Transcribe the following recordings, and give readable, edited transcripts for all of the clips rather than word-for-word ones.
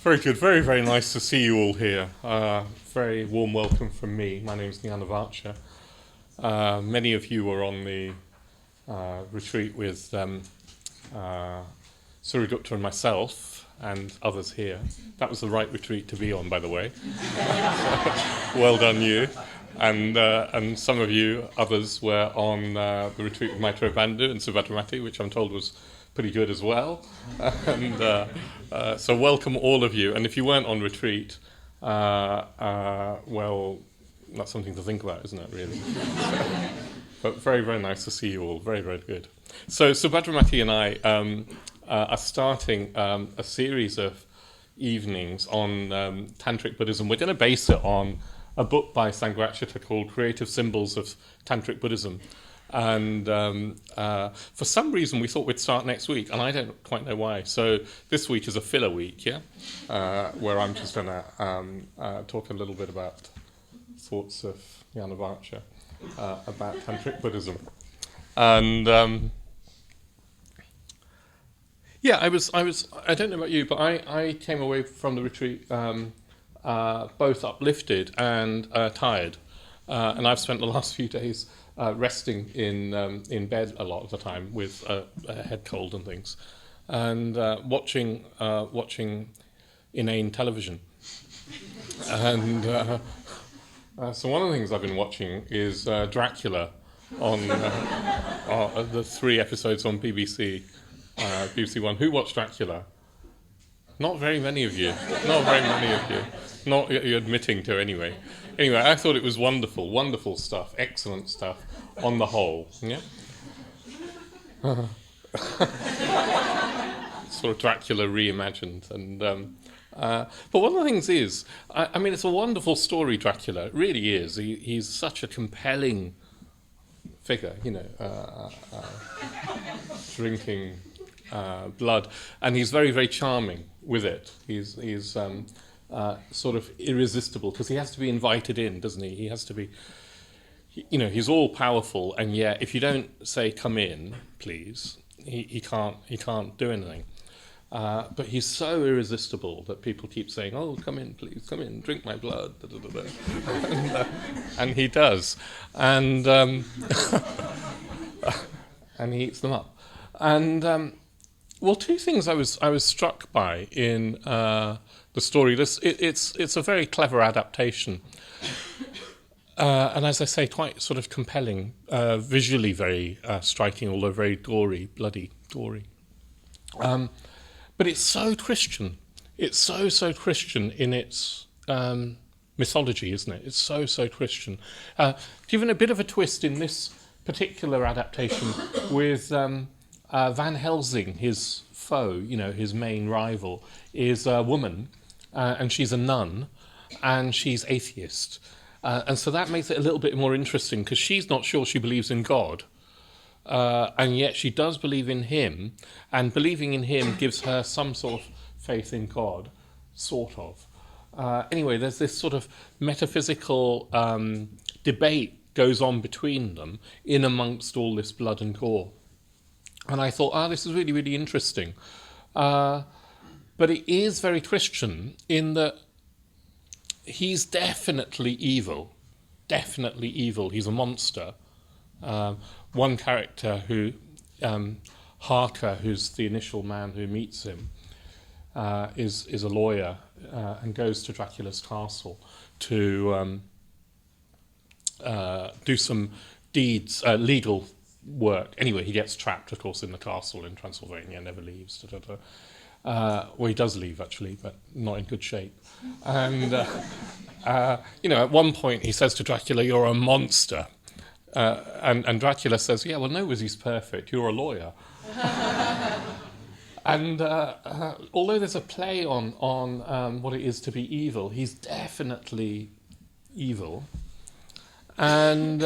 Very good. Very, very nice to see you all here. Very warm welcome from me. My name is Jnanavaca. Many of you were on the retreat with Suragupta and myself and others here. That was the right retreat to be on, by the way. Well done, you. And some of you, others, were on the retreat with Maitreya Bandhu and Subhadramati, which I'm told was pretty good as well. So welcome all of you. And if you weren't on retreat, well, that's something to think about, isn't it, really? But very, very nice to see you all. Very, very good. So Subhadramati and I are starting a series of evenings on Tantric Buddhism. We're going to base it on a book by Sangharakshita called Creative Symbols of Tantric Buddhism. And for some reason we thought we'd start next week, and I don't quite know why. So this week is a filler week, where I'm just going to talk a little bit about thoughts of Jnanavaca about Tantric Buddhism. And I don't know about you, but I came away from the retreat both uplifted and tired. And I've spent the last few days resting in bed a lot of the time with a head cold and things, and watching inane television. And so one of the things I've been watching is Dracula on the 3 episodes on BBC One. Who watched Dracula? Not very many of you. Not very many of you. Not you're admitting to anyway. Anyway, I thought it was wonderful, wonderful stuff, excellent stuff on the whole. Yeah. Sort of Dracula reimagined, and but one of the things is, I mean, it's a wonderful story. Dracula, it really is. He's such a compelling figure, drinking blood, and he's very, very charming with it. He's sort of irresistible because he has to be invited in, doesn't he? He has to be, he's all powerful, and yet if you don't say "come in, please," he can't do anything. But he's so irresistible that people keep saying, "Oh, come in, please, come in, drink my blood," and he does, and and he eats them up. And well, 2 things I was struck by in the story. It's a very clever adaptation, and as I say, quite sort of compelling, visually very striking, although very bloody gory. But it's so Christian. It's so Christian in its mythology, isn't it? It's so Christian. Given a bit of a twist in this particular adaptation with Van Helsing, his foe, his main rival, is a woman, and she's a nun, and she's atheist. And so that makes it a little bit more interesting, because she's not sure she believes in God, and yet she does believe in him, and believing in him gives her some sort of faith in God, sort of. Anyway, there's this sort of metaphysical debate goes on between them in amongst all this blood and gore. And I thought, this is really, really interesting. But it is very Christian in that he's definitely evil. Definitely evil. He's a monster. One character who, Harker, who's the initial man who meets him, is a lawyer and goes to Dracula's castle to do some deeds, legal work. Anyway, he gets trapped, of course, in the castle in Transylvania, never leaves. Well, he does leave, actually, but not in good shape. And, at one point he says to Dracula, "You're a monster." And Dracula says, "Yeah, well, nobody's perfect. You're a lawyer." And although there's a play on what it is to be evil, he's definitely evil. And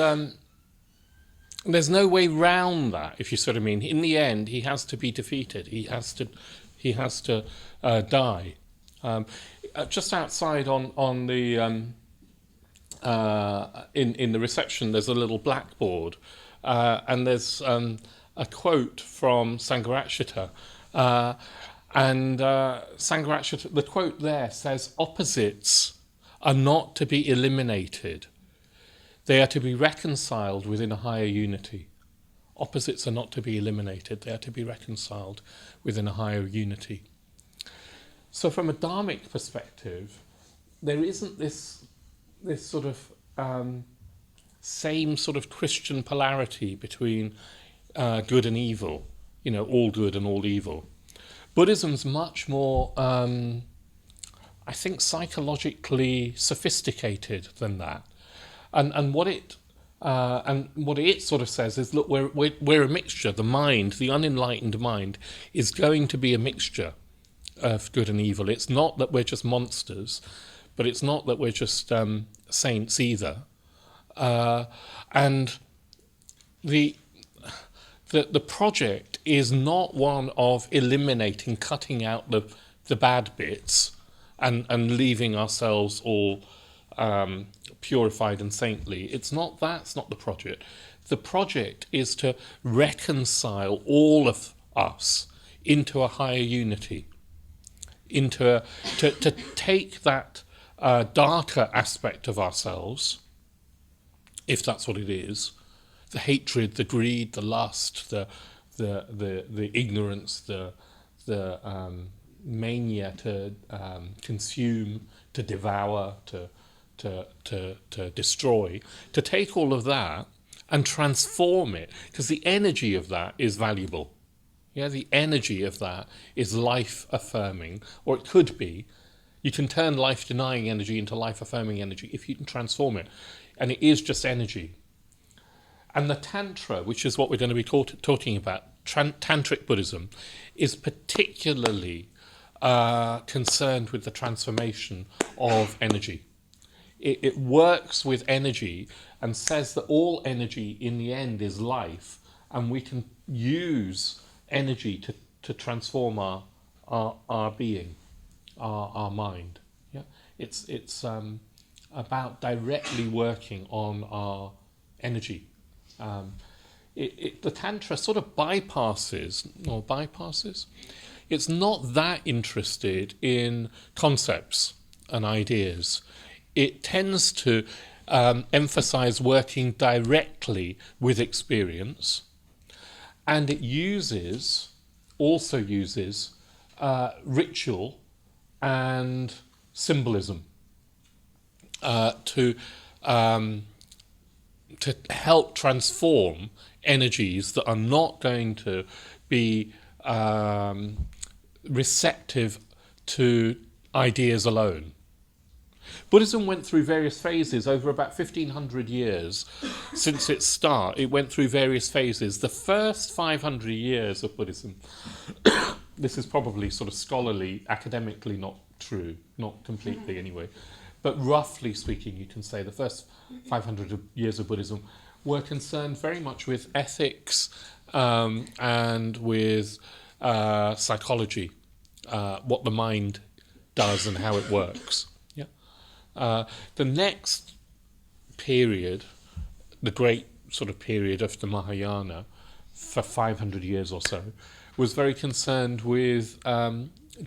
there's no way round that, if you sort of mean. In the end, he has to be defeated. He has to die. Just outside on the in the reception, there's a little blackboard, and there's a quote from Sangharakshita, And Sangharakshita, the quote there says, opposites are not to be eliminated. They are to be reconciled within a higher unity. Opposites are not to be eliminated. They are to be reconciled within a higher unity. So from a dharmic perspective, there isn't this sort of same sort of Christian polarity between good and evil, all good and all evil. Buddhism's much more, I think, psychologically sophisticated than that. And what it sort of says is, look, we're a mixture. The mind, the unenlightened mind, is going to be a mixture of good and evil. It's not that we're just monsters, but it's not that we're just saints either. And the project is not one of eliminating, cutting out the bad bits and leaving ourselves all purified and saintly. That's not the project. The project is to reconcile all of us into a higher unity, to take that darker aspect of ourselves, if that's what it is, the hatred, the greed, the lust, the ignorance, the mania to consume, to devour, to destroy, to take all of that and transform it, because the energy of that is valuable. Yeah, the energy of that is life-affirming, or it could be. You can turn life-denying energy into life-affirming energy if you can transform it, and it is just energy. And the Tantra, which is what we're going to be talking about, Tantric Buddhism, is particularly concerned with the transformation of energy. It works with energy and says that all energy in the end is life, and we can use energy to transform our being, our mind. Yeah, it's about directly working on our energy. The Tantra sort of bypasses. It's not that interested in concepts and ideas. It tends to emphasize working directly with experience, and it also uses ritual and symbolism to help transform energies that are not going to be receptive to ideas alone. Buddhism went through various phases over about 1,500 years since its start. It went through various phases. The first 500 years of Buddhism, this is probably sort of scholarly, academically not true, not completely anyway, but roughly speaking, you can say the first 500 years of Buddhism were concerned very much with ethics and with psychology, what the mind does and how it works. Yeah. The next period, the great sort of period of the Mahayana, for 500 years or so, was very concerned with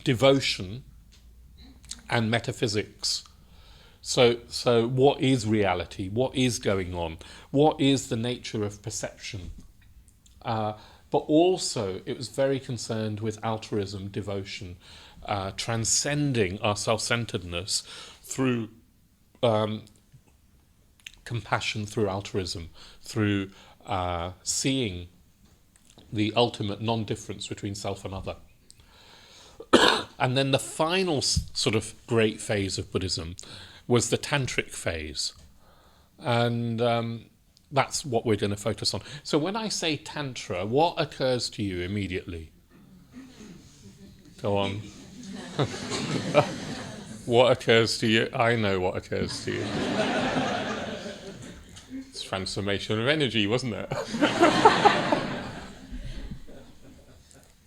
devotion and metaphysics. So what is reality? What is going on? What is the nature of perception? But also it was very concerned with altruism, devotion, transcending our self-centeredness through compassion, through altruism, through seeing the ultimate non-difference between self and other. And then the final sort of great phase of Buddhism was the Tantric Phase. And that's what we're going to focus on. So when I say Tantra, what occurs to you immediately? Go on. What occurs to you? I know what occurs to you. It's transformation of energy, wasn't it?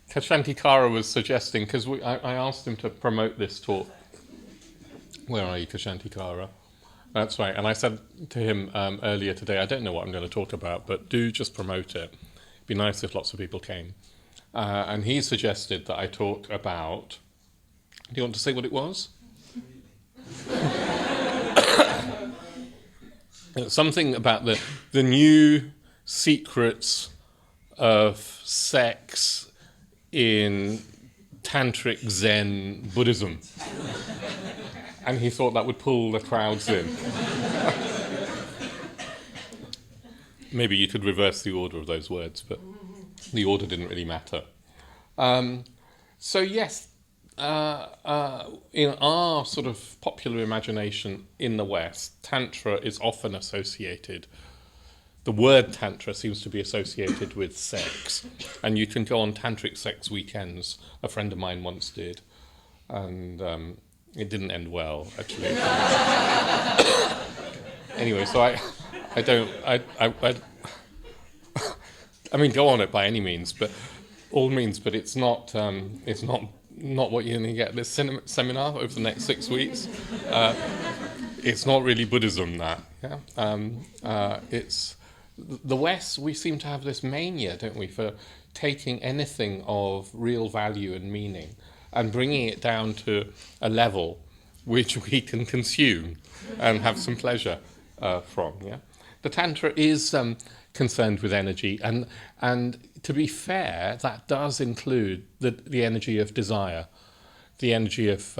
Kashantikara was suggesting, because I asked him to promote this talk. Where are you, Kashantikara? That's right. And I said to him earlier today, I don't know what I'm going to talk about, but do just promote it. It'd be nice if lots of people came. and he suggested that I talk about. Do you want to say what it was? Something about the new secrets of sex in Tantric Zen Buddhism. And he thought that would pull the crowds in. Maybe you could reverse the order of those words, but the order didn't really matter. So yes, in our sort of popular imagination in the West, Tantra is often associated. The word Tantra seems to be associated with sex, and you can go on Tantric sex weekends. A friend of mine once did, and it didn't end well, actually. Anyway, so I mean, go on it by any means, but it's not what you're going to get at this seminar over the next 6 weeks. It's not really Buddhism, that. Yeah? It's the West. We seem to have this mania, don't we, for taking anything of real value and meaning and bringing it down to a level which we can consume and have some pleasure from. Yeah, the Tantra is concerned with energy, and to be fair, that does include the energy of desire, the energy of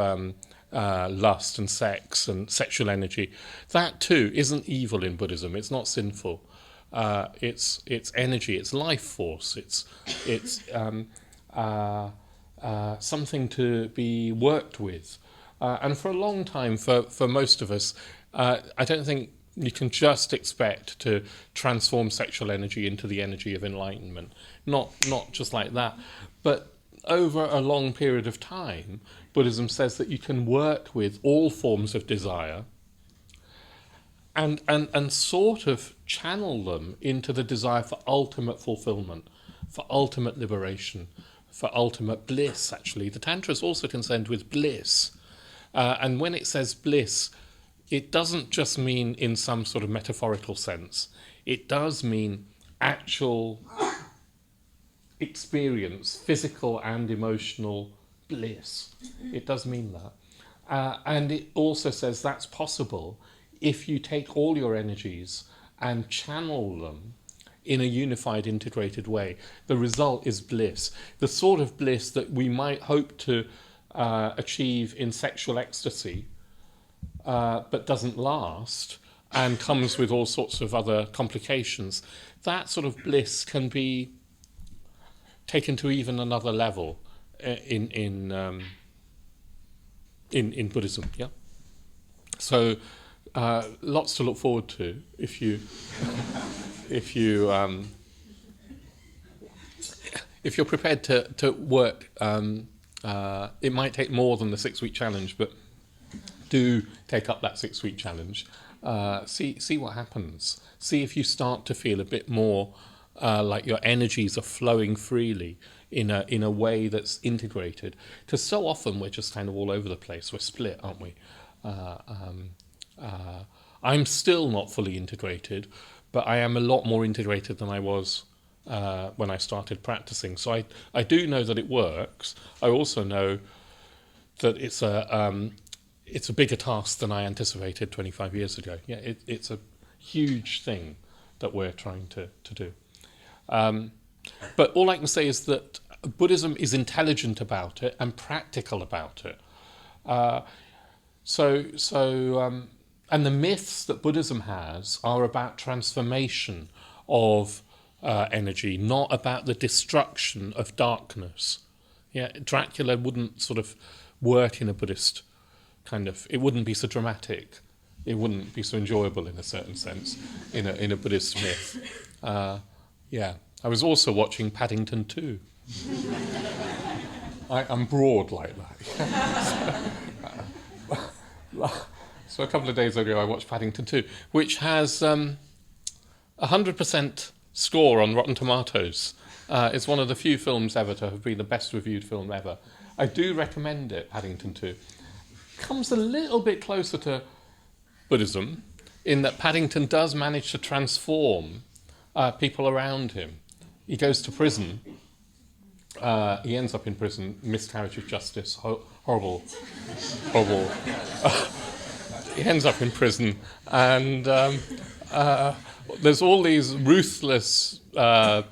lust and sex and sexual energy. That too isn't evil in Buddhism. It's not sinful. It's energy. It's life force. It's something to be worked with. And for a long time, for most of us, I don't think you can just expect to transform sexual energy into the energy of enlightenment. Not just like that. But over a long period of time, Buddhism says that you can work with all forms of desire and sort of channel them into the desire for ultimate fulfillment, for ultimate liberation, for ultimate bliss, actually. The Tantra is also concerned with bliss. And when it says bliss, it doesn't just mean in some sort of metaphorical sense. It does mean actual experience, physical and emotional bliss. It does mean that. And it also says that's possible if you take all your energies and channel them in a unified, integrated way. The result is bliss. The sort of bliss that we might hope to achieve in sexual ecstasy, but doesn't last and comes with all sorts of other complications. That sort of bliss can be taken to even another level in Buddhism. Yeah. So lots to look forward to if you're prepared to work. It might take more than the 6-week challenge, but do take up that 6-week challenge. See what happens. See if you start to feel a bit more like your energies are flowing freely in a way that's integrated. Because so often we're just kind of all over the place. We're split, aren't we? I'm still not fully integrated, but I am a lot more integrated than I was when I started practicing. So I do know that it works. I also know that it's a bigger task than I anticipated 25 years ago. Yeah, it's a huge thing that we're trying to do. But all I can say is that Buddhism is intelligent about it and practical about it. And the myths that Buddhism has are about transformation of energy, not about the destruction of darkness. Yeah, Dracula wouldn't sort of work in a Buddhist kind of. It wouldn't be so dramatic. It wouldn't be so enjoyable in a certain sense in a Buddhist myth. Yeah, I was also watching Paddington 2. I'm broad like that. So a couple of days ago I watched Paddington 2, which has 100% score on Rotten Tomatoes. It's one of the few films ever to have been the best reviewed film ever. I do recommend it, Paddington 2. Comes a little bit closer to Buddhism in that Paddington does manage to transform people around him. He goes to prison He ends up in prison, miscarriage of justice, horrible, horrible. He ends up in prison, and there's all these ruthless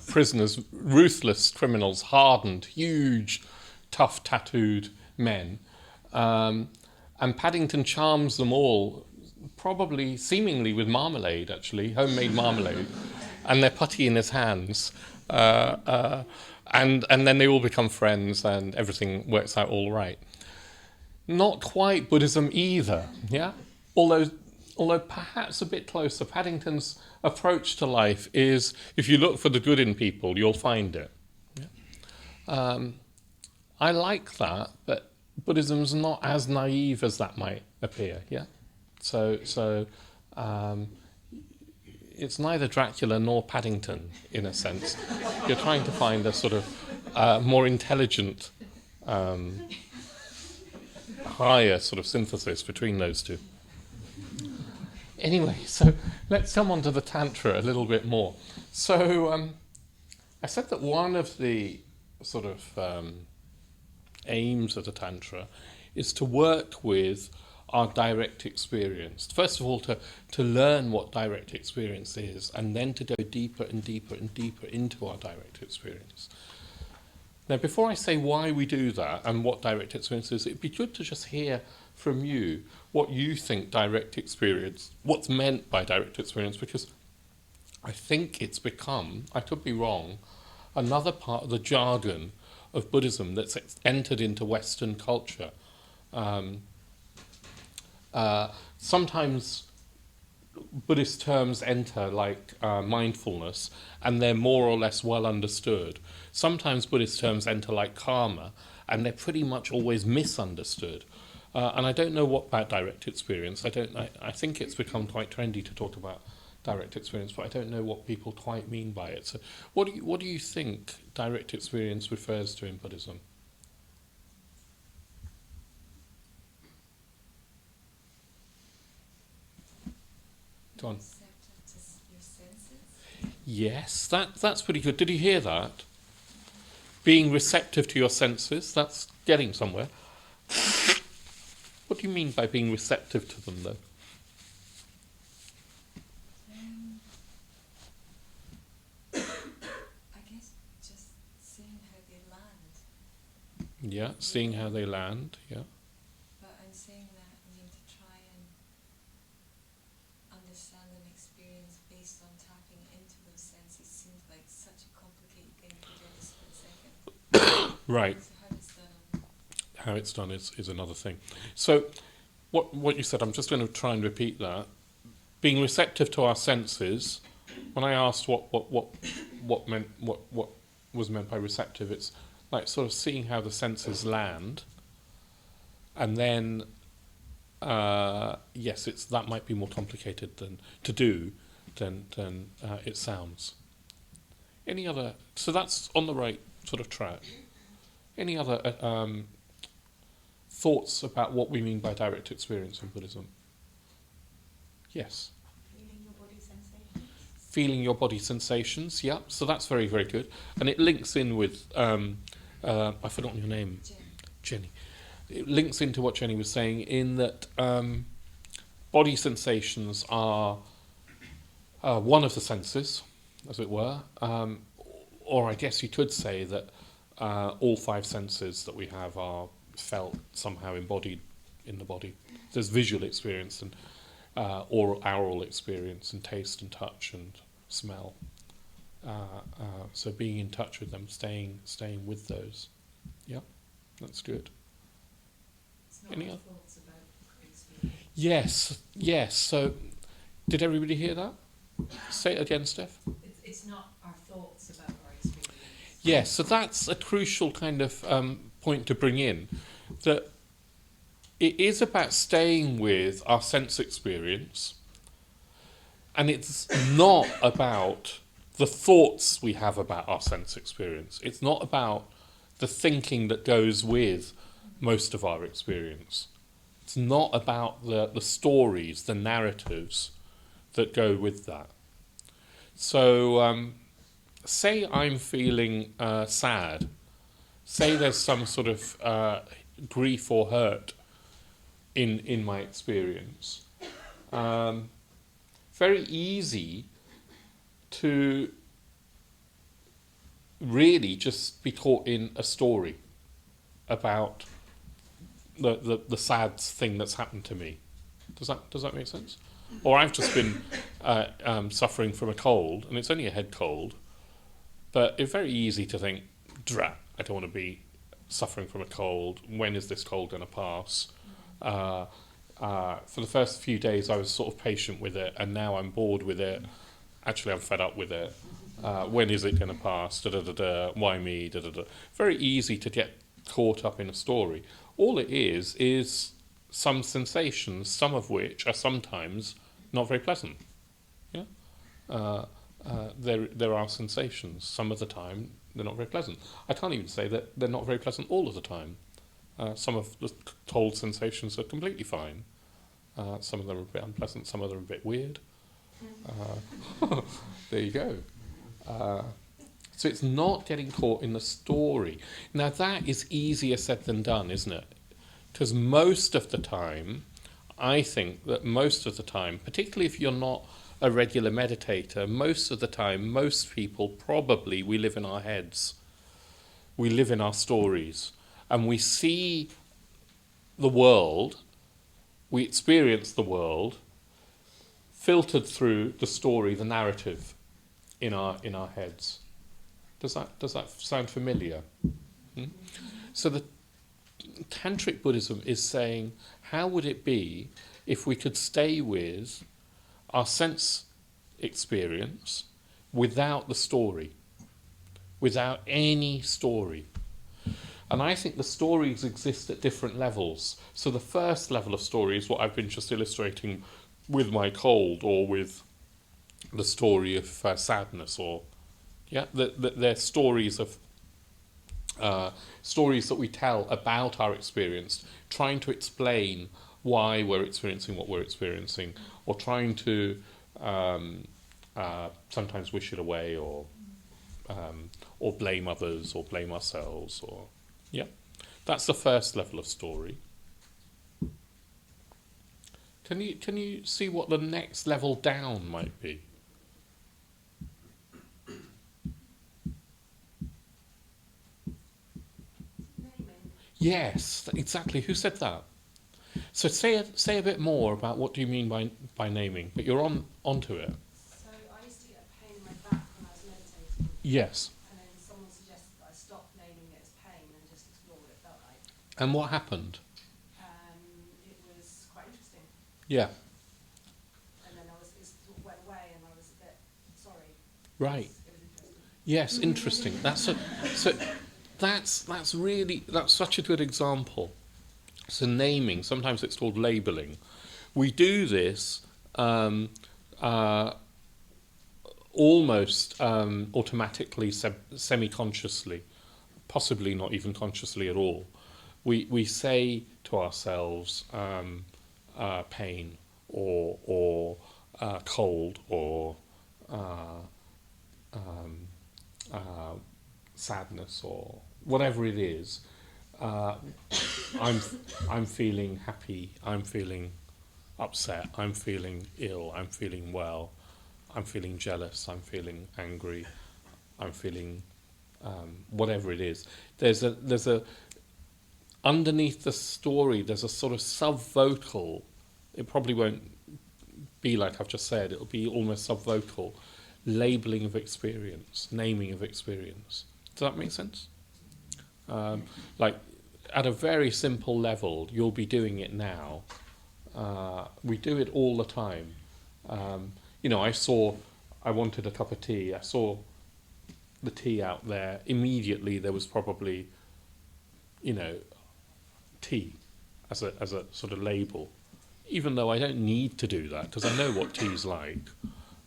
prisoners, ruthless criminals, hardened, huge, tough, tattooed men. And Paddington charms them all, probably seemingly with marmalade, actually, homemade marmalade, and they're putty in his hands. And then they all become friends, and everything works out all right. Not quite Buddhism either, yeah? Although perhaps a bit closer. Paddington's approach to life is, if you look for the good in people, you'll find it. Yeah? I like that, but Buddhism's not as naive as that might appear, yeah? So it's neither Dracula nor Paddington, in a sense. You're trying to find a sort of more intelligent, higher sort of synthesis between those two. Anyway, so let's come on to the Tantra a little bit more. So I said that one of the sort of aims of the Tantra is to work with our direct experience. First of all, to learn what direct experience is, and then to go deeper and deeper and deeper into our direct experience. Now, before I say why we do that and what direct experience is, it'd be good to just hear from you what you think direct experience, what's meant by direct experience, because I think it's become, I could be wrong, another part of the jargon of Buddhism that's entered into Western culture. Sometimes Buddhist terms enter like mindfulness, and they're more or less well understood. Sometimes Buddhist terms enter like karma, and they're pretty much always misunderstood. And I don't know what about direct experience. I think it's become quite trendy to talk about direct experience, but I don't know what people quite mean by it. So, what do you think direct experience refers to in Buddhism? Go on. Yes, that's pretty good. Did you hear that? Being receptive to your senses, that's getting somewhere. What do you mean by being receptive to them, though? I guess just seeing how they land. Yeah, seeing how they land, yeah. But I'm saying that, I mean, to try and understand an experience based on tapping into those senses seems like such a complicated thing to do in a split second. Right. So how it's done. How it's done is another thing. So, what you said, I'm just going to try and repeat that. Being receptive to our senses. When I asked what was meant by receptive, it's like sort of seeing how the senses land, and then yes, that might be more complicated than it sounds. Any other? So that's on the right sort of track. Any other thoughts about what we mean by direct experience in Buddhism? Yes. Feeling your body sensations. Feeling your body sensations, yeah. So that's very, very good. And it links in with, I've forgotten your name. Jenny. It links into what Jenny was saying in that body sensations are one of the senses, as it were. Or I guess you could say that all five senses that we have are felt somehow embodied in the body. There's visual experience and aural experience and taste and touch and smell. So being in touch with them, staying with those. Yeah, that's good. It's not our thoughts about experience. Yes. So, did everybody hear that? Say it again, Steph. It's not our thoughts about our experience. Yes, so that's a crucial kind of point to bring in, that it is about staying with our sense experience, and it's not about the thoughts we have about our sense experience. It's not about the thinking that goes with most of our experience. It's not about the stories, the narratives that go with that. So, say I'm feeling sad, say there's some sort of grief or hurt in my experience, very easy to really just be caught in a story about the sad thing that's happened to me. Does that make sense? Or I've just been suffering from a cold, and it's only a head cold, but it's very easy to think, drat, I don't want to be suffering from a cold. When is this cold going to pass? For the first few days I was sort of patient with it, and now I'm bored with it. Actually, I'm fed up with it. When is it going to pass? Why me? Very easy to get caught up in a story. All it is some sensations, some of which are sometimes not very pleasant. Yeah, there are sensations. Some of the time they're not very pleasant. I can't even say that they're not very pleasant all of the time. Some of the cold sensations are completely fine. Some of them are a bit unpleasant. Some of them are a bit weird. There you go. So it's not getting caught in the story. Now that is easier said than done, isn't it? Because most of the time, I think that most of the time, particularly if you're not a regular meditator, most of the time, most people probably, we live in our heads. We live in our stories. And we see the world, we experience the world, filtered through the story, the narrative in our heads. Does that sound familiar? So the Tantric Buddhism is saying, how would it be if we could stay with our sense experience without the story, without any story? And I think the stories exist at different levels. So the first level of story is what I've been just illustrating with my cold, or with the story of sadness, or they're stories of stories that we tell about our experience, trying to explain why we're experiencing what we're experiencing, or trying to sometimes wish it away, or blame others, or blame ourselves, or that's the first level of story. Can you see what the next level down might be? Yes, exactly. Who said that? So say a bit more about what do you mean by naming, but you're onto it. So I used to get a pain in my back when I was meditating. Yes. And then someone suggested that I stop naming it as pain and just explore what it felt like. And what happened? It was quite interesting. Yeah. And then it sort of went away, and I was a bit sorry. Right. It was interesting. Yes, interesting. That's such a good example. So naming, sometimes it's called labeling. We do this almost automatically, semi-consciously, possibly not even consciously at all. We say to ourselves pain, or cold, or sadness, or whatever it is. I'm feeling happy, I'm feeling upset, I'm feeling ill, I'm feeling well, I'm feeling jealous, I'm feeling angry, I'm feeling whatever it is. There's a underneath the story, there's a sort of sub-vocal. It probably won't be like I've just said, it'll be almost sub-vocal, labeling of experience, naming of experience. Does that make sense? Like at a very simple level, you'll be doing it now. We do it all the time. I wanted a cup of tea. I saw the tea out there. Immediately there was probably, tea as a sort of label. Even though I don't need to do that, because I know what tea's like.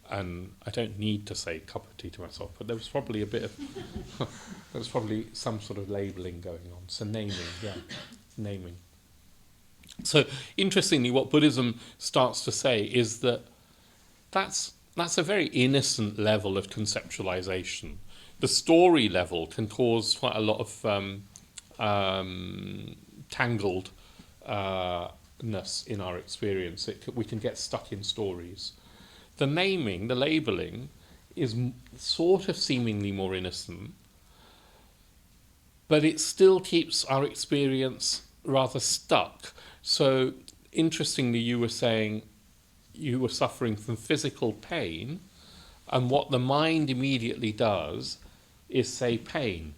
And I don't need to say cup of tea to myself, but there was probably there was probably some sort of labelling going on. So naming. So interestingly, what Buddhism starts to say is that that's a very innocent level of conceptualization. The story level can cause quite a lot of tangledness in our experience. We can get stuck in stories. The naming, the labeling, is sort of seemingly more innocent, but it still keeps our experience rather stuck. So, interestingly, you were saying you were suffering from physical pain, and what the mind immediately does is say pain,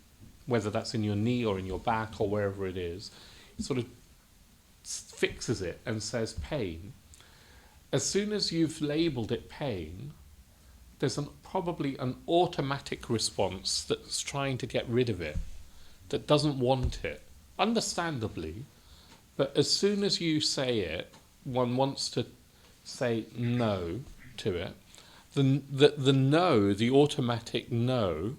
whether that's in your knee or in your back or wherever it is. It sort of fixes it and says pain. As soon as you've labelled it pain, there's probably an automatic response that's trying to get rid of it, that doesn't want it, understandably. But as soon as you say it, one wants to say no to it. The no, the automatic no,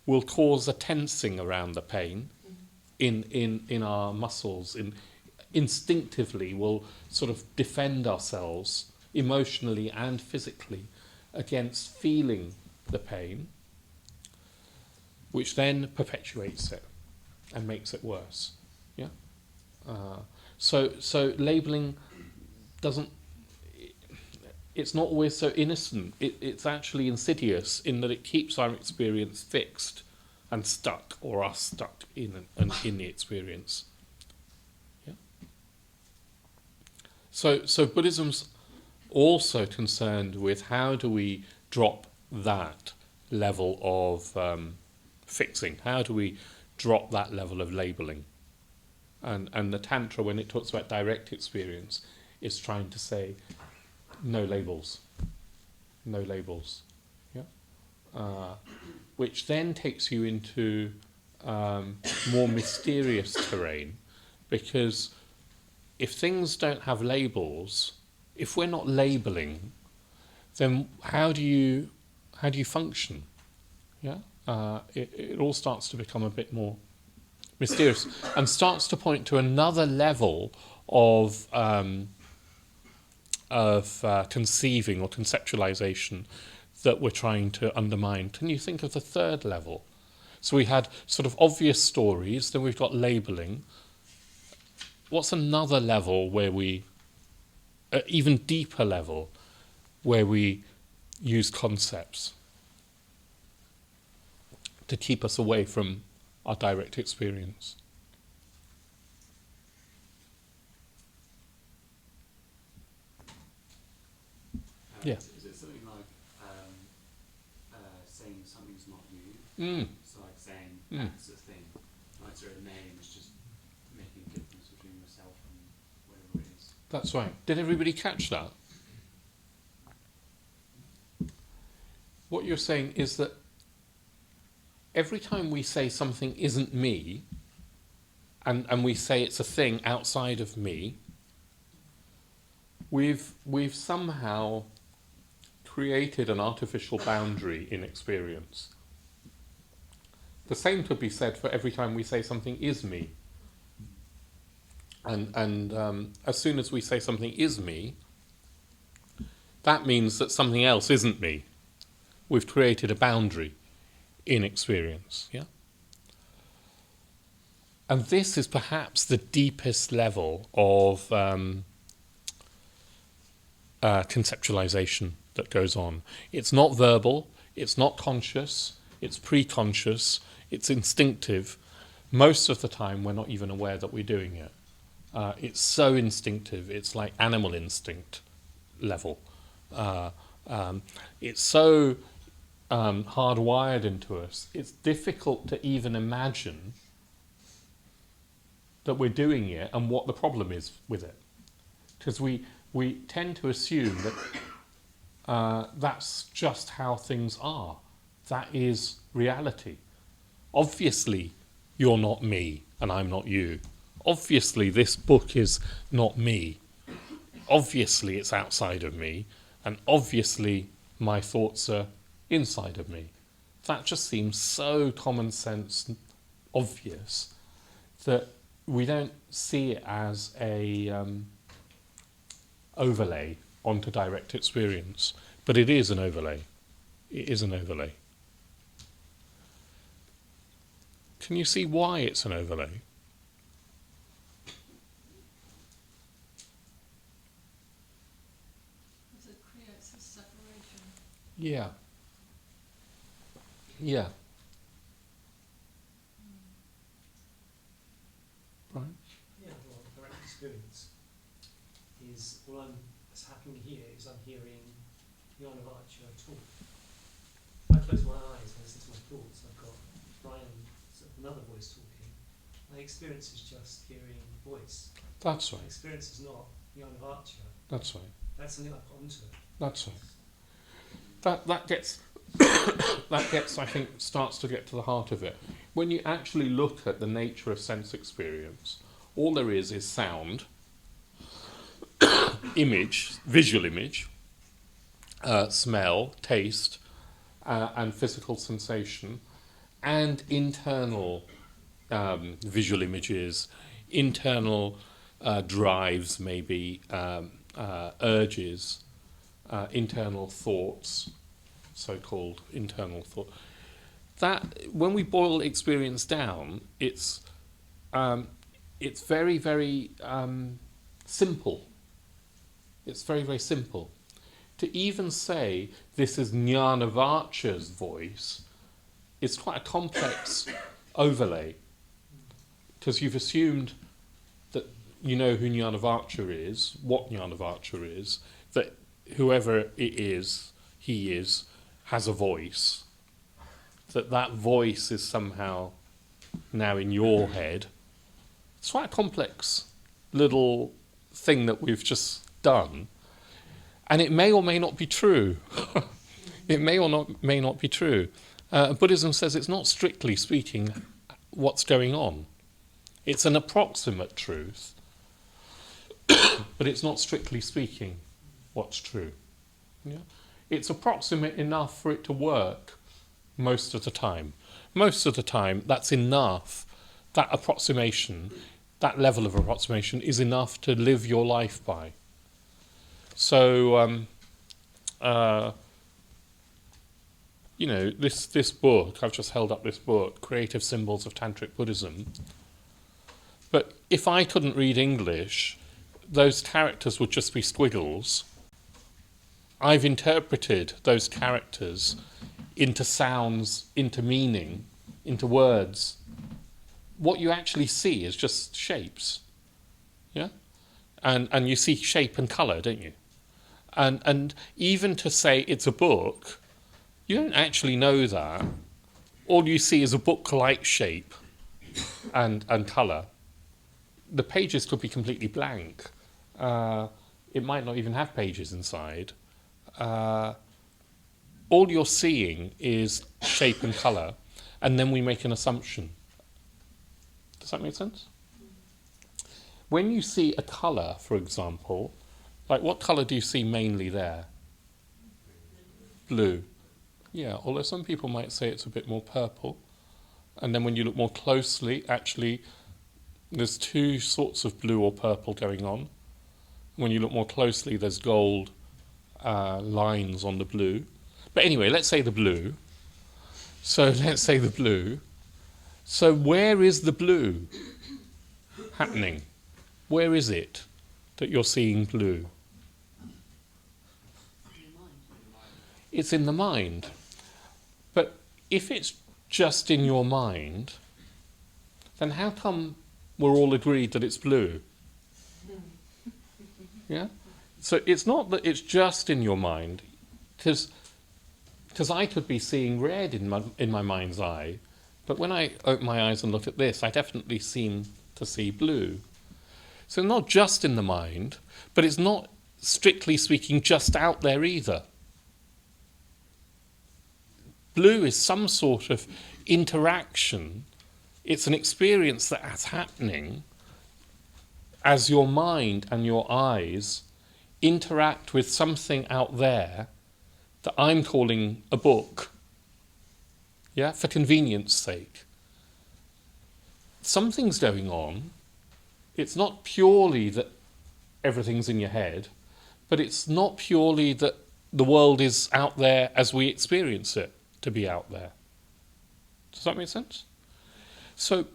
will cause a tensing around the pain in our muscles. Instinctively, we'll sort of defend ourselves emotionally and physically against feeling the pain, which then perpetuates it and makes it worse. Yeah. So labeling doesn't. It's not always so innocent. It's actually insidious in that it keeps our experience fixed and stuck, or us stuck in the experience. Yeah. So Buddhism's also concerned with how do we drop that level of fixing? How do we drop that level of labeling? And the Tantra, when it talks about direct experience, is trying to say no labels. No labels. Yeah. Which then takes you into more mysterious terrain, because if things don't have labels, if we're not labeling, then how do you function? Yeah. It all starts to become a bit more mysterious and starts to point to another level of conceiving or conceptualization that we're trying to undermine. Can you think of the third level? So we had sort of obvious stories, then we've got labeling. What's another level where we, even deeper level, where we use concepts to keep us away from our direct experience? Yeah. Is it something like saying something's not you? So like saying that's a thing. Like sort of name is just making a difference between yourself and whatever it is. That's right. Did everybody catch that? What you're saying is that every time we say something isn't me, and we say it's a thing outside of me, we've somehow created an artificial boundary in experience. The same could be said for every time we say something is me. And as soon as we say something is me, that means that something else isn't me. We've created a boundary in experience, yeah? And this is perhaps the deepest level of conceptualization that goes on. It's not verbal, it's not conscious, it's pre-conscious, it's instinctive. Most of the time we're not even aware that we're doing it. It's so instinctive, it's like animal instinct level. It's so hardwired into us, it's difficult to even imagine that we're doing it and what the problem is with it. Because we tend to assume that that's just how things are. That is reality. Obviously, you're not me and I'm not you. Obviously, this book is not me. Obviously, it's outside of me. And obviously, my thoughts are inside of me. That just seems so common sense, obvious, that we don't see it as a overlay onto direct experience. But it is an overlay. It is an overlay. Can you see why it's an overlay? Because it creates a separation. Yeah. Yeah. Right. Yeah, well, direct experience is what's happening here is I'm hearing Jnanavaca talk. I close my eyes and listen to my thoughts. I've got Brian, another voice talking. My experience is just hearing voice. That's My right. experience is not Jnanavaca. That's right. That's something I put onto it. That's right. That gets that gets, I think, starts to get to the heart of it. When you actually look at the nature of sense experience, all there is sound, image, visual image, smell, taste, and physical sensation, and internal visual images, internal drives, maybe urges, internal thoughts, so-called internal thought. That when we boil experience down, it's very, very simple. It's very, very simple. To even say this is Jnanavaca's voice is quite a complex overlay, because you've assumed that you know who Jnanavaca is, what Jnanavaca is, that whoever it is, he is, has a voice, that voice is somehow now in your head. It's quite a complex little thing that we've just done, and it may or may not be true. It may or may not be true. Buddhism says it's not strictly speaking what's going on. It's an approximate truth, but it's not strictly speaking what's true. Yeah? It's approximate enough for it to work most of the time. Most of the time, that's enough. That approximation, that level of approximation is enough to live your life by. So, this book, I've just held up this book, Creative Symbols of Tantric Buddhism. But if I couldn't read English, those characters would just be squiggles. I've interpreted those characters into sounds, into meaning, into words. What you actually see is just shapes. Yeah? And you see shape and colour, don't you? And even to say it's a book, you don't actually know that. All you see is a book-like shape and colour. The pages could be completely blank. It might not even have pages inside. All you're seeing is shape and colour, and then we make an assumption. Does that make sense? When you see a colour, for example, like what colour do you see mainly there? Blue. Yeah, although some people might say it's a bit more purple. And then when you look more closely, actually, there's two sorts of blue or purple going on. When you look more closely, there's gold lines on the blue. But anyway, let's say the blue. So let's say the blue. So where is the blue happening? Where is it that you're seeing blue? It's in the mind. But if it's just in your mind, then how come we're all agreed that it's blue? Yeah? So it's not that it's just in your mind, because I could be seeing red in my mind's eye, but when I open my eyes and look at this, I definitely seem to see blue. So not just in the mind, but it's not, strictly speaking, just out there either. Blue is some sort of interaction. It's an experience that's happening as your mind and your eyes interact with something out there that I'm calling a book. Yeah, for convenience sake. Something's going on. It's not purely that everything's in your head, but it's not purely that the world is out there as we experience it to be out there. Does that make sense? So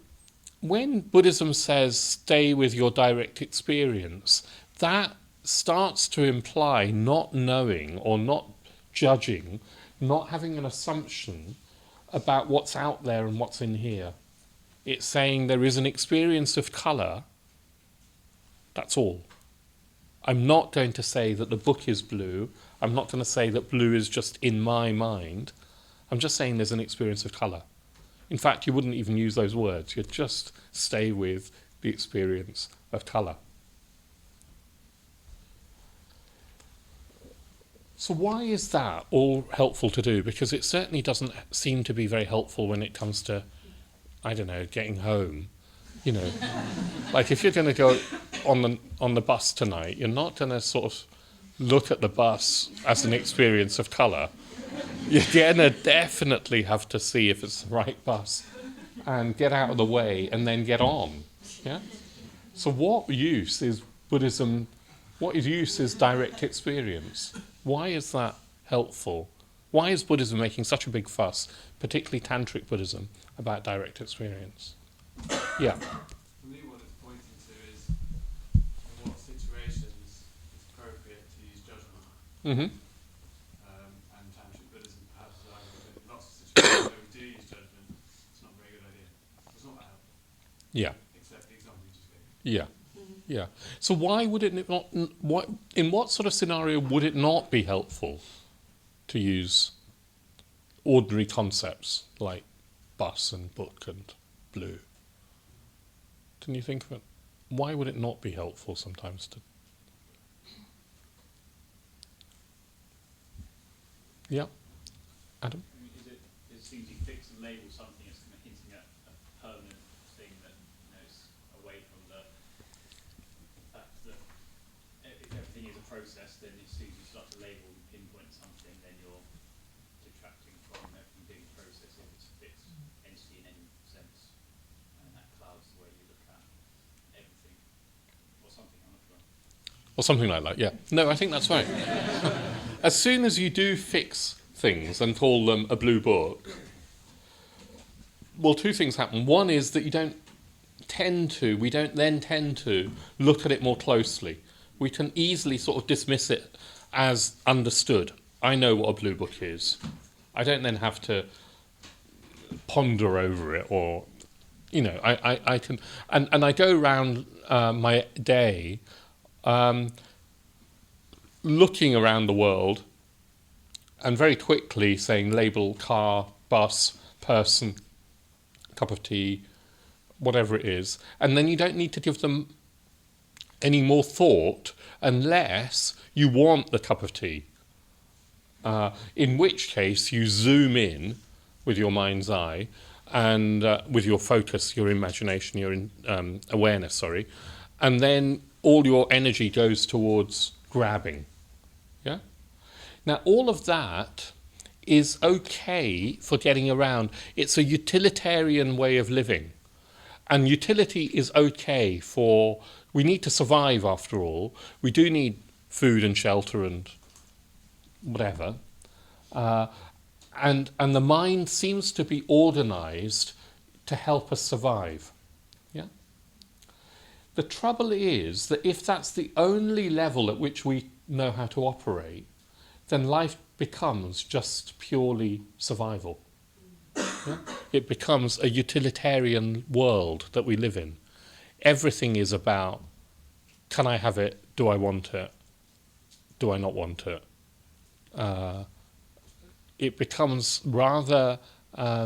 when Buddhism says stay with your direct experience, that starts to imply not knowing or not judging, not having an assumption about what's out there and what's in here. It's saying there is an experience of colour, that's all. I'm not going to say that the book is blue. I'm not going to say that blue is just in my mind. I'm just saying there's an experience of colour. In fact, you wouldn't even use those words. You'd just stay with the experience of colour. So why is that all helpful to do? Because it certainly doesn't seem to be very helpful when it comes to, I don't know, getting home. You know, like if you're going to go on the bus tonight, you're not going to sort of look at the bus as an experience of colour. You're going to definitely have to see if it's the right bus and get out of the way and then get on. Yeah. So what use is Buddhism? What use is direct experience? Why is that helpful? Why is Buddhism making such a big fuss, particularly Tantric Buddhism, about direct experience? Yeah. For me, what it's pointing to is in what situations it's appropriate to use judgment. Mm-hmm. And Tantric Buddhism perhaps is arguing in lots of situations where we do use judgment, it's not a very good idea. It's not that helpful. Yeah. Except the example you just gave. Yeah. Yeah. So why would it not? In what sort of scenario would it not be helpful to use ordinary concepts like bus and book and blue? Can you think of it? Why would it not be helpful sometimes to? Yeah, Adam. I mean, is it seems you fix and label something as kind of hinting at a permanent thing that is away from the fact that if everything is a process, then as soon as you start to label and pinpoint something, then you're detracting from everything being a process if it's a fixed entity in any sense, and that clouds the way you look at everything or something. I'm not sure. Or something like that, yeah. No, I think that's right. As soon as you do fix things and call them a blue book, well, two things happen. One is that we don't then tend to look at it more closely. We can easily sort of dismiss it as understood. I know what a blue book is. I don't then have to ponder over it or, you know, I can... And I go around my day looking around the world and very quickly saying label, car, bus, person, cup of tea, whatever it is. And then you don't need to give them any more thought unless you want the cup of tea. In which case you zoom in with your mind's eye and with your focus, your imagination, your awareness, and then all your energy goes towards grabbing. Yeah? Now, all of that is okay for getting around. It's a utilitarian way of living. And utility is okay for... We need to survive, after all. We do need food and shelter and whatever. And the mind seems to be organised to help us survive. Yeah? The trouble is that if that's the only level at which we know how to operate, then life becomes just purely survival. Yeah? It becomes a utilitarian world that we live in. Everything is about, can I have it? Do I want it? Do I not want it? It becomes rather, I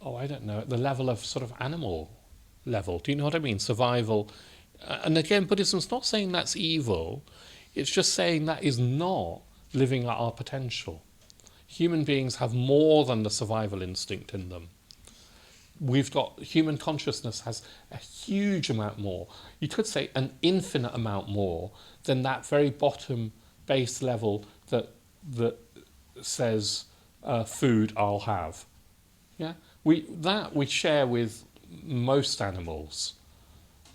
don't know, at the level of sort of animal level. Do you know what I mean? Survival. And again, Buddhism's not saying that's evil. It's just saying that is not living at our potential. Human beings have more than the survival instinct in them. Human consciousness has a huge amount more. You could say an infinite amount more than that very bottom base level that says food I'll have. Yeah, we share with most animals,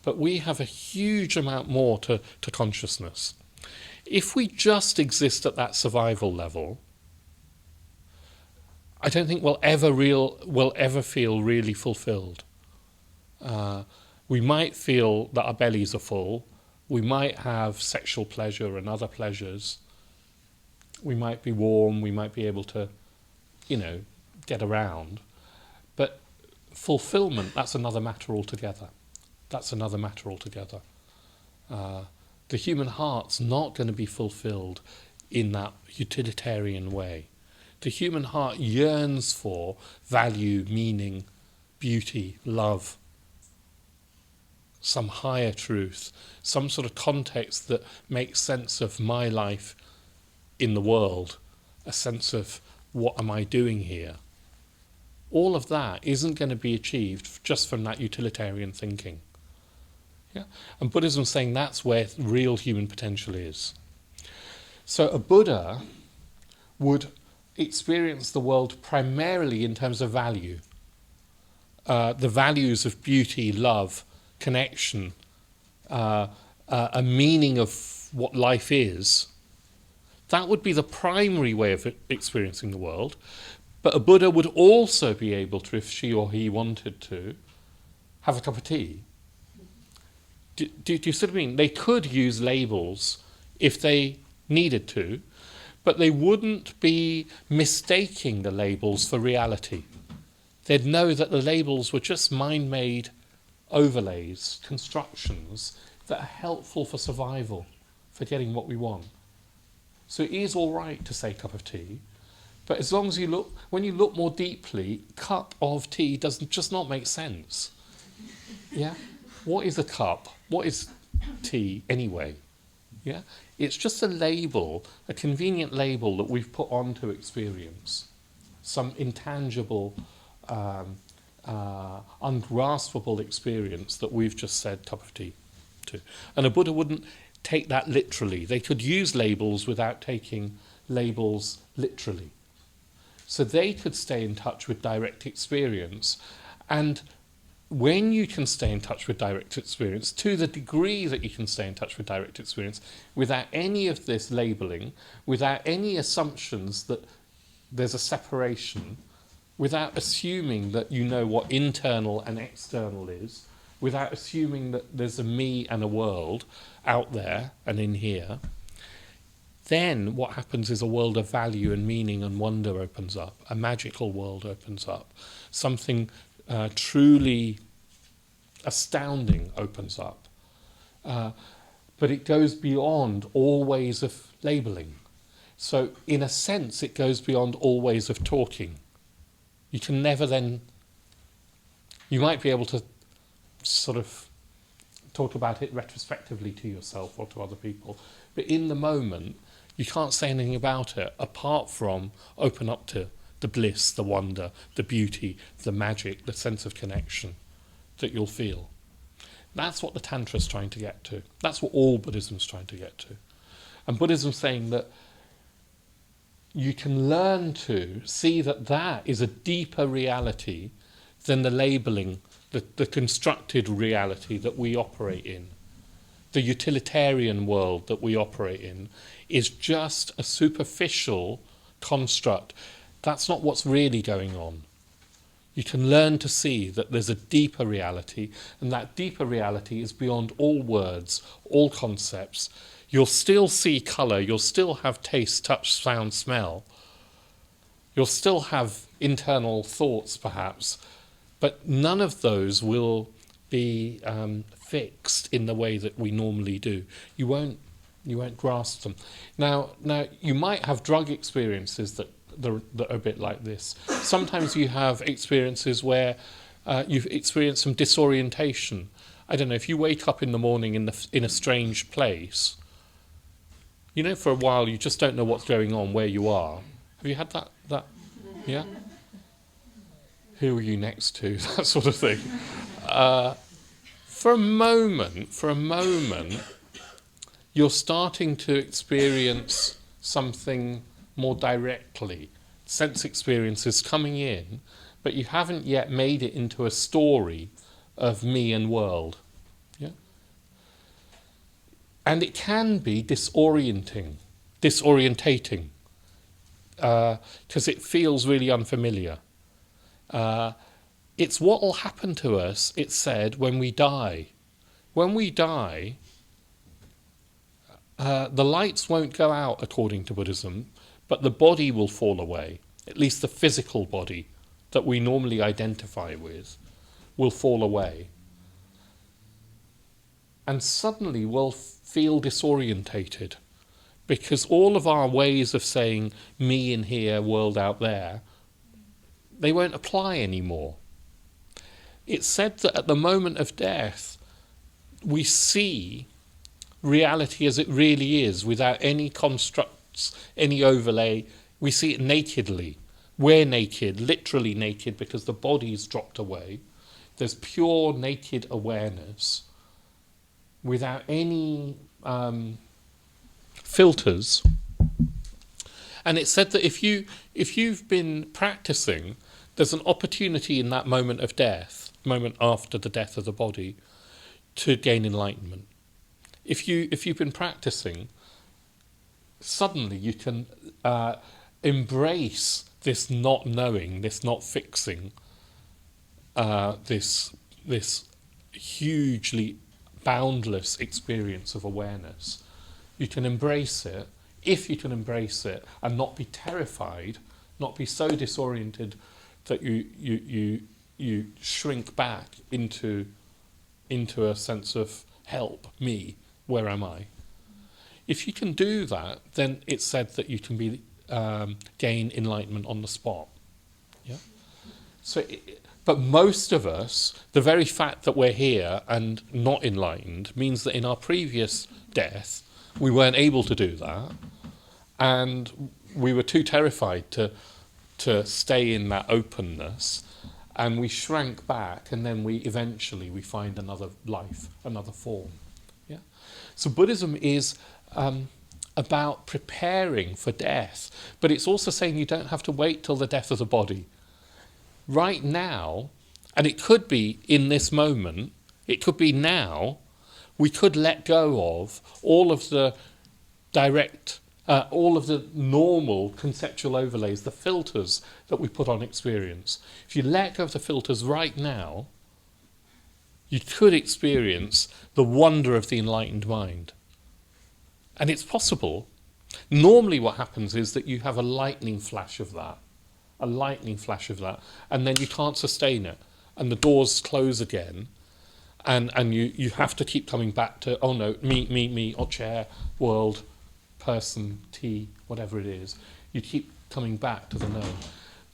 but we have a huge amount more to consciousness. If we just exist at that survival level, I don't think we'll ever feel really fulfilled. We might feel that our bellies are full. We might have sexual pleasure and other pleasures. We might be warm. We might be able to, get around. But fulfillment, that's another matter altogether. The human heart's not going to be fulfilled in that utilitarian way. The human heart yearns for value, meaning, beauty, love, some higher truth, some sort of context that makes sense of my life in the world, a sense of what am I doing here. All of that isn't going to be achieved just from that utilitarian thinking. Yeah? And Buddhism's saying that's where real human potential is. So a Buddha would experience the world primarily in terms of value. The values of beauty, love, connection, a meaning of what life is. That would be the primary way of experiencing the world. But a Buddha would also be able to, if she or he wanted to, have a cup of tea. Do you see what I mean? They could use labels if they needed to, but they wouldn't be mistaking the labels for reality. They'd know that the labels were just mind-made overlays, constructions that are helpful for survival, for getting what we want. So it is all right to say cup of tea, but as long as when you look more deeply, cup of tea doesn't just not make sense. Yeah? What is a cup? What is tea anyway? Yeah? It's just a label, a convenient label that we've put onto experience. Some intangible, ungraspable experience that we've just said cup of tea to. And a Buddha wouldn't take that literally. They could use labels without taking labels literally. So they could stay in touch with direct experience. And when you can stay in touch with direct experience, to the degree that you can stay in touch with direct experience, without any of this labeling, without any assumptions that there's a separation, without assuming that you know what internal and external is, without assuming that there's a me and a world out there and in here, then what happens is a world of value and meaning and wonder opens up. A magical world opens up. Something truly astounding opens up. But it goes beyond all ways of labeling. So in a sense, it goes beyond all ways of talking. You can never then... You might be able to sort of talk about it retrospectively to yourself or to other people. But in the moment, you can't say anything about it apart from open up to the bliss, the wonder, the beauty, the magic, the sense of connection that you'll feel. That's what the Tantra's trying to get to. That's what all Buddhism's trying to get to. And Buddhism's saying that you can learn to see that that is a deeper reality than the labeling, the constructed reality that we operate in. The utilitarian world that we operate in is just a superficial construct. That's not what's really going on. You can learn to see that there's a deeper reality, and that deeper reality is beyond all words, all concepts. You'll still see colour, you'll still have taste, touch, sound, smell. You'll still have internal thoughts, perhaps, but none of those will be fixed in the way that we normally do. You won't grasp them. Now you might have drug experiences that are a bit like this. Sometimes you have experiences where you've experienced some disorientation. I don't know, if you wake up in the morning in a strange place, for a while you just don't know what's going on, where you are. Have you had that? Yeah? Who are you next to? That sort of thing. For a moment, you're starting to experience something more directly. Sense experiences coming in, but you haven't yet made it into a story of me and world. Yeah? And it can be disorientating. because it feels really unfamiliar. It's what will happen to us, it's said, when we die. When we die, the lights won't go out according to Buddhism, but the body will fall away. At least the physical body that we normally identify with will fall away. And suddenly we'll feel disorientated, because all of our ways of saying me in here, world out there, they won't apply anymore. It's said that at the moment of death, we see reality as it really is, without any constructs, any overlay. We see it nakedly. We're naked, literally naked, because the body's dropped away. There's pure naked awareness, without any filters. And it's said that if you've been practicing, there's an opportunity in that moment of death, moment after the death of the body, to gain enlightenment. If you've been practicing, suddenly you can embrace this not knowing, this not fixing, this hugely boundless experience of awareness. You can embrace it, if you can embrace it, and not be terrified, not be so disoriented that you shrink back into a sense of help, me, where am I? If you can do that, then it's said that you can be gain enlightenment on the spot. Yeah. So, but most of us, the very fact that we're here and not enlightened means that in our previous death we weren't able to do that, and we were too terrified to stay in that openness, and we shrank back, and then we eventually find another life, another form. Yeah. So Buddhism is about preparing for death, but it's also saying you don't have to wait till the death of the body. Right now, and it could be in this moment, it could be now, we could let go of all of the all of the normal conceptual overlays, the filters that we put on experience. If you let go of the filters right now, you could experience the wonder of the enlightened mind. And it's possible. Normally what happens is that you have a lightning flash of that, and then you can't sustain it, and the doors close again, and you have to keep coming back to, oh no, me, or chair, world, person, tea, whatever it is. You keep coming back to the known.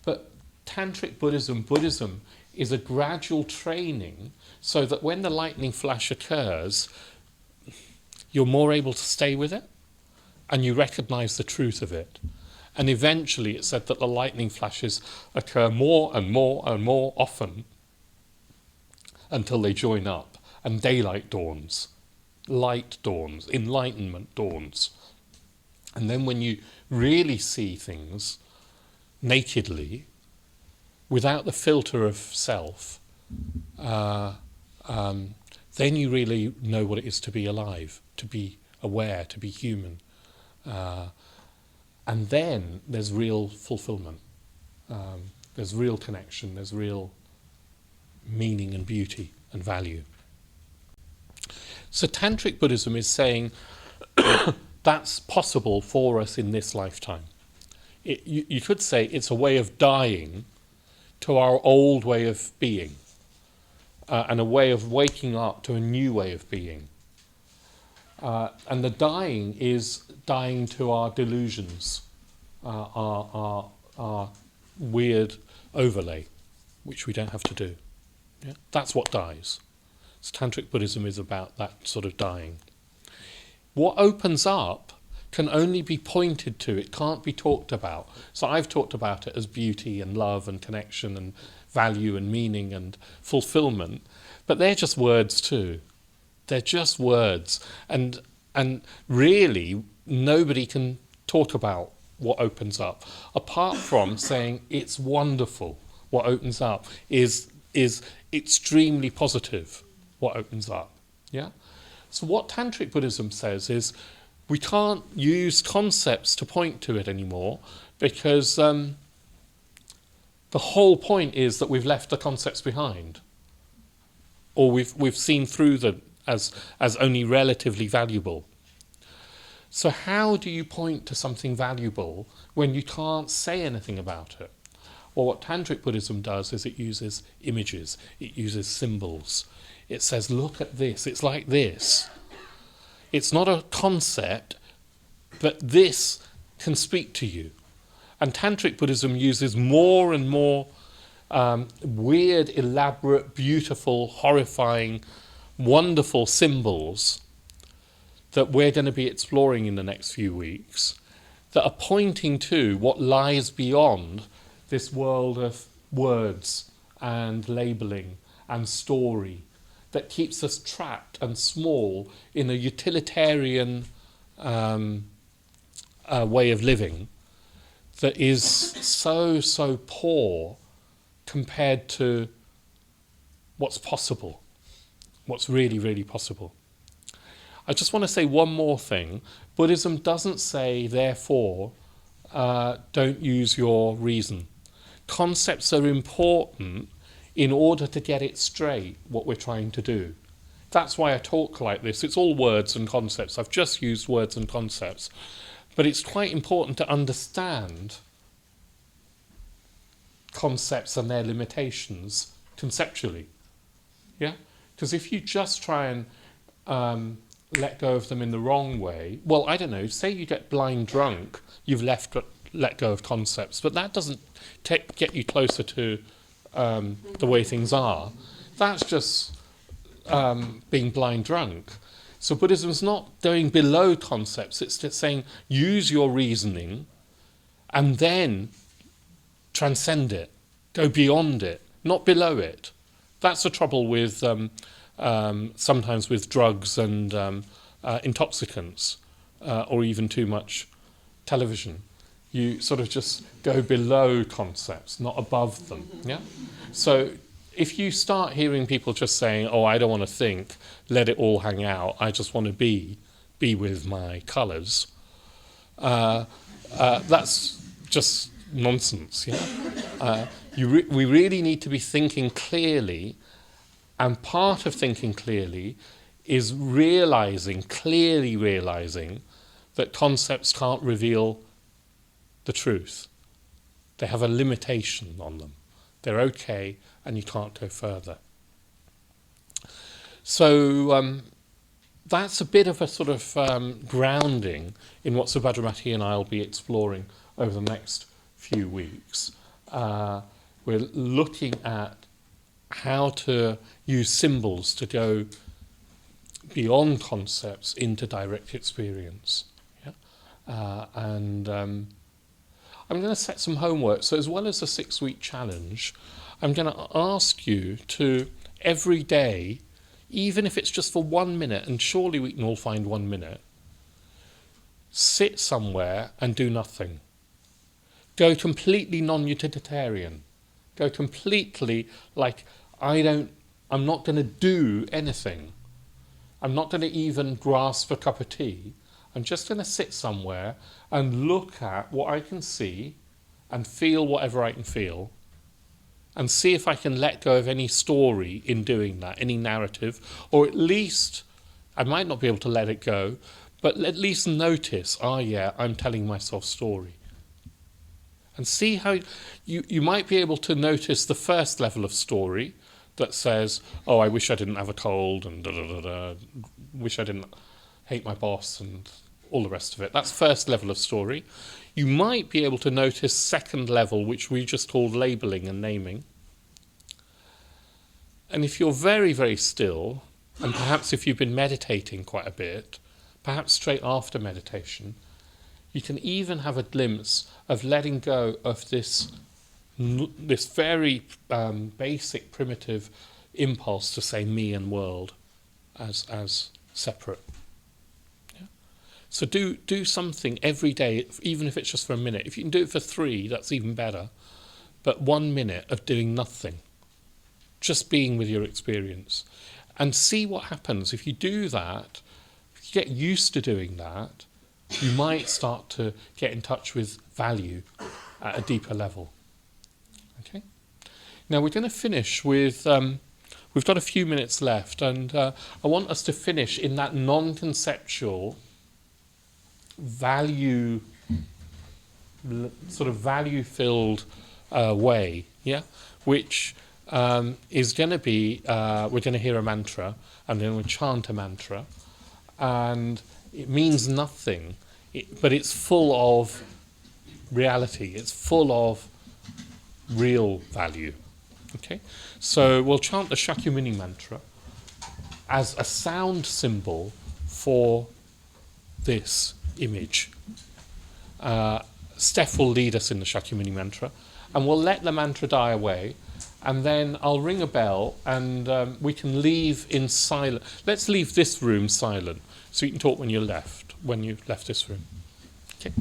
But Tantric Buddhism is a gradual training, so that when the lightning flash occurs, you're more able to stay with it, and you recognize the truth of it. And eventually it's said that the lightning flashes occur more and more and more often until they join up, and daylight dawns, light dawns, enlightenment dawns. And then when you really see things nakedly, without the filter of self, then you really know what it is to be alive, to be aware, to be human. And then there's real fulfillment. There's real connection, there's real meaning and beauty and value. So Tantric Buddhism is saying that's possible for us in this lifetime. You could say it's a way of dying to our old way of being, and a way of waking up to a new way of being. And the dying is dying to our delusions, our weird overlay, which we don't have to do. Yeah? That's what dies. So Tantric Buddhism is about that sort of dying. What opens up can only be pointed to, it can't be talked about. So I've talked about it as beauty and love and connection and value and meaning and fulfillment, but they're just words too. They're just words, and really nobody can talk about what opens up, apart from saying it's wonderful. What opens up is extremely positive. What opens up, yeah. So what Tantric Buddhism says is, We can't use concepts to point to it anymore because the whole point is that we've left the concepts behind, or we've seen through them as only relatively valuable. So how do you point to something valuable when you can't say anything about it? Well, what Tantric Buddhism does is it uses images, it uses symbols. It says, look at this, it's like this. It's not a concept, but this can speak to you. And Tantric Buddhism uses more and more weird, elaborate, beautiful, horrifying, wonderful symbols that we're going to be exploring in the next few weeks that are pointing to what lies beyond this world of words and labelling and story that keeps us trapped and small in a utilitarian way of living that is so poor compared to what's possible, what's really, really possible. I just want to say one more thing. Buddhism doesn't say, therefore, don't use your reason. Concepts are important in order to get it straight, what we're trying to do. That's why I talk like this. It's all words and concepts. I've just used words and concepts. But it's quite important to understand concepts and their limitations conceptually. Yeah? Because if you just try and let go of them in the wrong way, well, I don't know, say you get blind drunk, you've let go of concepts, but that doesn't get you closer to the way things are. That's just being blind drunk. So Buddhism's not going below concepts, it's just saying use your reasoning and then transcend it, go beyond it, not below it. That's the trouble with sometimes with drugs and intoxicants or even too much television. You sort of just go below concepts, not above them. Yeah. So if you start hearing people just saying, "Oh, I don't want to think, let it all hang out. I just want to be with my colours," that's just nonsense. Yeah. We really need to be thinking clearly, and part of thinking clearly is clearly realising that concepts can't reveal the truth. They have a limitation on them. They're okay, and you can't go further. So that's a bit of a sort of grounding in what Subhadramati and I will be exploring over the next few weeks. We're looking at how to use symbols to go beyond concepts into direct experience. Yeah? I'm going to set some homework. So as well as a 6-week challenge, I'm going to ask you to every day, even if it's just for 1 minute, and surely we can all find 1 minute, sit somewhere and do nothing. Go completely non-utilitarian. Go completely like, I'm not going to do anything. I'm not going to even grasp a cup of tea. I'm just going to sit somewhere and look at what I can see and feel whatever I can feel and see if I can let go of any story in doing that, any narrative, or at least, I might not be able to let it go, but at least notice, I'm telling myself story. And see how you might be able to notice the first level of story that says, I wish I didn't have a cold and wish I didn't hate my boss and all the rest of it. That's first level of story. You might be able to notice second level, which we just called labelling and naming. And if you're very, very still, and perhaps if you've been meditating quite a bit, perhaps straight after meditation, you can even have a glimpse of letting go of this very basic, primitive impulse to say me and world as separate. Yeah? So do something every day, even if it's just for a minute. If you can do it for 3, that's even better. But 1 minute of doing nothing, just being with your experience, and see what happens. If you do that, if you get used to doing that, you might start to get in touch with value at a deeper level. Okay? Now we're going to finish with, we've got a few minutes left, and I want us to finish in that non-conceptual value, sort of value-filled way, yeah? Which is going to be, we're going to hear a mantra, and then we'll chant a mantra, and it means nothing, but it's full of reality, it's full of real value. Okay? So we'll chant the Shakyamuni Mantra as a sound symbol for this image. Steph will lead us in the Shakyamuni Mantra, and we'll let the mantra die away, and then I'll ring a bell, and we can leave in silence. Let's leave this room silent, so you can talk when you've left this room. Okay.